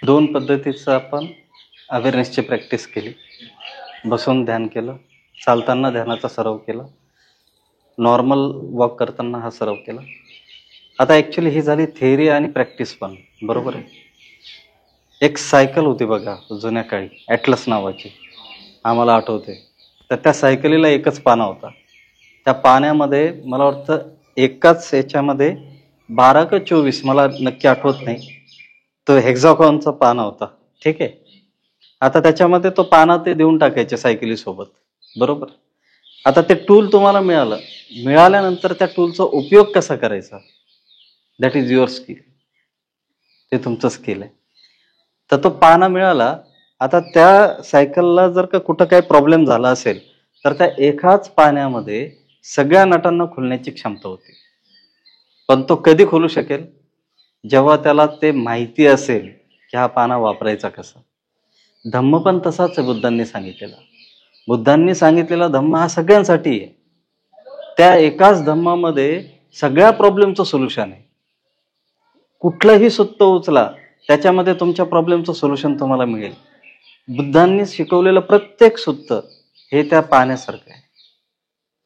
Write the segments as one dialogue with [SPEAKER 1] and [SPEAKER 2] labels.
[SPEAKER 1] दोन पद्धतीचं आपण अवेअरनेसची प्रॅक्टिस केली. बसून ध्यान केलं, चालताना ध्यानाचा सराव केला, नॉर्मल वॉक करताना हा सराव केला. आता ॲक्च्युली ही झाली थेअरी आणि प्रॅक्टिस पण, बरोबर आहे. एक सायकल होती बघा जुन्या काळी, ॲटलस नावाची, आम्हाला आठवते. तर त्या सायकलीला एकच पाना होता. त्या पाण्यामध्ये मला वाटतं एकाच याच्यामध्ये 12 का 24, मला नक्की आठवत नाही, तो हेक्झागॉनचा पाना होता. ठीक आहे. आता त्याच्यामध्ये तो पाना ते देऊन टाकायचे सायकलीसोबत, बरोबर. आता ते टूल तुम्हाला मिळालं, मिळाल्यानंतर त्या टूलचा उपयोग कसा करायचा, दॅट इज युअर स्किल. ते तुमचं स्किल आहे. तर तो पाना मिळाला. आता त्या सायकलला जर का कुठं काही प्रॉब्लेम झाला असेल तर त्या एकाच पाण्यामध्ये सगळ्या नटांना खुलण्याची क्षमता होती. पण तो कधी खुलू शकेल, जेव्हा त्याला ते माहिती असेल की हा पाना वापरायचा कसा. धम्म पण तसाच आहे बुद्धांनी सांगितलेला. बुद्धांनी सांगितलेला धम्म हा सगळ्यांसाठी आहे. त्या एकाच धम्मामध्ये सगळ्या प्रॉब्लेमचं सोल्युशन आहे. कुठलंही सुत्त उचला, त्याच्यामध्ये तुमच्या प्रॉब्लेमचं सोल्युशन तुम्हाला मिळेल. बुद्धांनी शिकवलेलं प्रत्येक सुत्त हे त्या पाण्यासारखं आहे.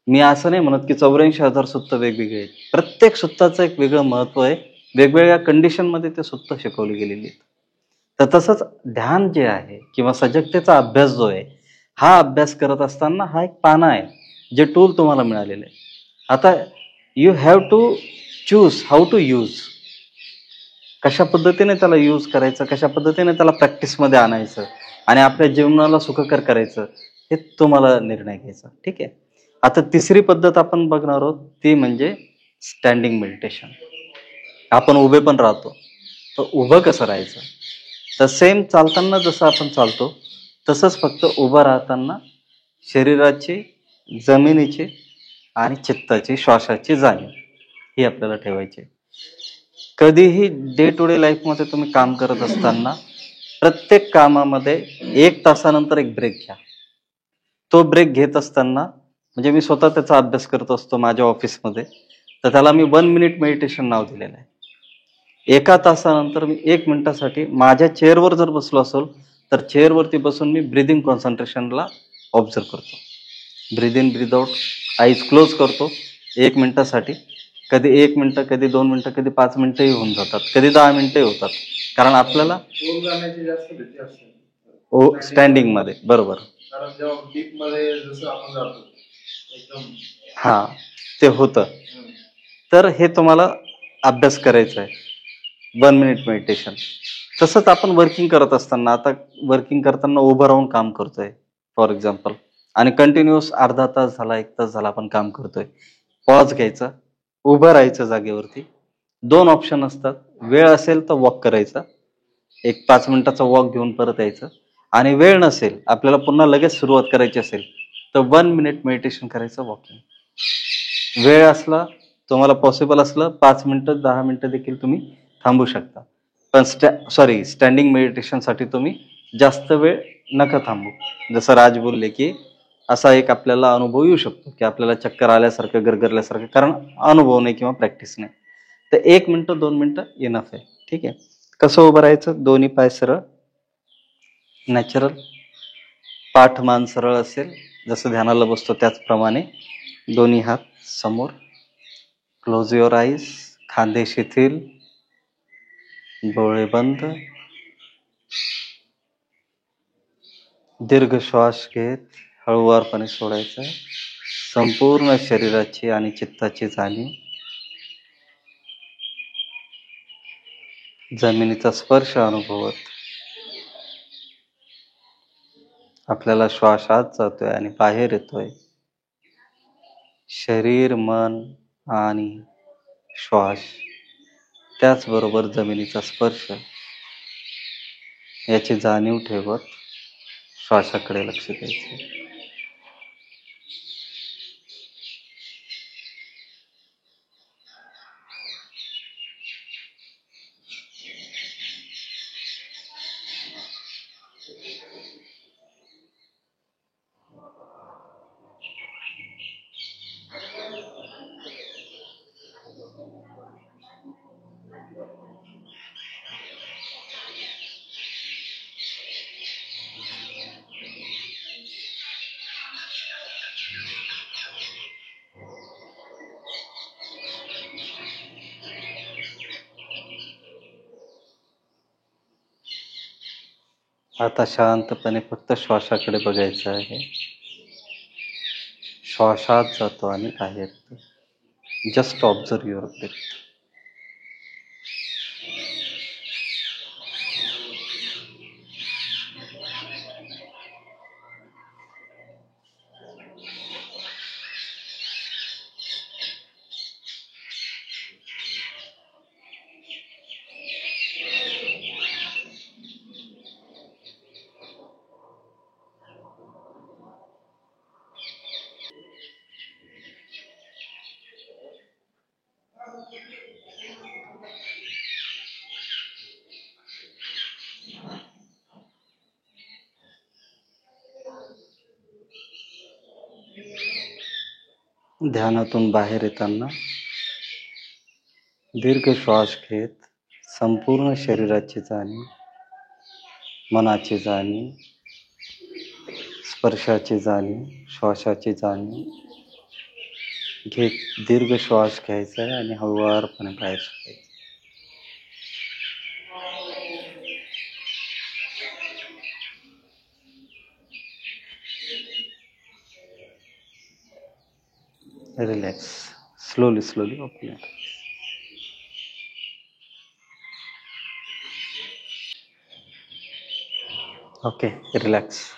[SPEAKER 1] मी असं नाही म्हणत की 84,000 सुत्त वेगवेगळे आहेत. प्रत्येक सुत्ताचं एक वेगळं महत्व आहे. वेगवेगळ्या कंडिशनमध्ये ते सुत्त शिकवली गेलेली आहेत. तर तसंच ध्यान जे आहे किंवा सजगतेचा अभ्यास जो आहे, हा अभ्यास करत असताना हा एक पाना आहे, जे टूल तुम्हाला मिळालेलं आहे. आता you have to choose how to use. कशा पद्धतीने त्याला यूज करायचं, कशा पद्धतीने त्याला प्रॅक्टिसमध्ये आणायचं आणि आपल्या जीवनाला सुखकर करायचं, हे तुम्हाला निर्णय घ्यायचा. ठीक आहे. आता तिसरी पद्धत आपण बघणार आहोत, ती म्हणजे स्टँडिंग मेडिटेशन. आपण उभे पण राहतो, तर उभं कसं राहायचं. तर सेम चालताना जसं आपण चालतो तसंच फक्त उभं राहताना शरीराची, जमिनीची आणि चित्ताची, श्वासाची जाणीव ही आपल्याला ठेवायची. कधीही डे टू डे लाईफमध्ये तुम्ही काम करत असताना प्रत्येक कामामध्ये 1 तासानंतर एक ब्रेक घ्या. तो ब्रेक घेत असताना, म्हणजे मी स्वतः त्याचा अभ्यास करत असतो माझ्या ऑफिसमध्ये, तर त्याला मी 1 मिनिट मेडिटेशन नाव दिलेलं आहे. 1 तासानंतर मी 1 मिनिटासाठी माझ्या चेअरवर जर बसलो असेल तर चेअरवरती बसून मी ब्रिदिंग कॉन्सन्ट्रेशनला ऑब्झर्व करतो. Breath in breath out, eyes close करतो 1 मिनिटासाठी. कधी 1 मिनिटं, कधी 2 मिनिटं, कधी 5 मिनिटंही होऊन जातात, कधी 10 मिनिटंही होतात. कारण आपल्याला स्टँडिंग मध्ये, बरोबर. हा, ते होतं. तर हे तुम्हाला अभ्यास करायचा आहे, 1 मिनिट मेडिटेशन. तसंच आपण वर्किंग करत असताना, आता वर्किंग करताना उभं राहून काम करतोय फॉर एक्झाम्पल, आणि कंटिन्युअस अर्धा तास झाला, 1 तास झाला आपण काम करतोय. पॉज घ्यायचा, उभं राहायचं जागेवरती. 2 ऑप्शन असतात. वेळ असेल तर वॉक करायचा, एक 5 मिनिटाचा वॉक घेऊन परत यायचं. आणि वेळ नसेल, आपल्याला पुन्हा लगेच सुरुवात करायची असेल तर 1 मिनिट मेडिटेशन करायचं, वॉकिंग. वेळ असला, तुम्हाला पॉसिबल असलं 5 मिनिटं, 10 मिनिटं देखील तुम्ही थांबू शकता. पण स्टँडिंग मेडिटेशनसाठी तुम्ही जास्त वेळ नका थांबू. जसं राज बोलले की असा एक आपल्याला अनुभव येऊ शकतो की आपल्याला चक्कर आल्यासारखं, गरगरल्यासारखं, कारण अनुभव नाही किंवा प्रॅक्टिस नाही. तर 1 मिनिटं, 2 मिनिटं इनफ आहे. ठीक आहे. कसं उभं राहायचं, दोन्ही पाय सरळ, नॅचरल, पाठ मान सरळ असेल, जसं ध्यानाला बसतो त्याचप्रमाणे. दोन्ही हात समोर, क्लोज युअर आईज, खांदे शिथिल, डोळे बंद. दीर्घ श्वास घेत हळूवारपणे सोडायचा. संपूर्ण शरीराची आणि चित्ताची जाणीव, जमिनीचा स्पर्श अनुभवत आपल्याला श्वास आत जातोय आणि बाहेर येतोय. शरीर, मन आणि श्वास, त्याचबरोबर जमिनीचा स्पर्श याची जाणीव ठेवत श्वासाकडे लक्ष द्यायचं. आता शांतपणे फक्त श्वासाकडे बघायचं आहे. श्वासात जातो आणि बाहेर येतो. Just observe your breath. ध्यानातून बाहेर येताना दीर्घ श्वास घेत संपूर्ण शरीराची जाणीव, मनाची जाणीव, स्पर्शाची जाणीव, श्वासाची जाणीव घेत दीर्घ श्वास घ्यायचा आहे आणि हळुवारपणे बाहेर सोडायचं. Relax. slowly open it. Okay, relax.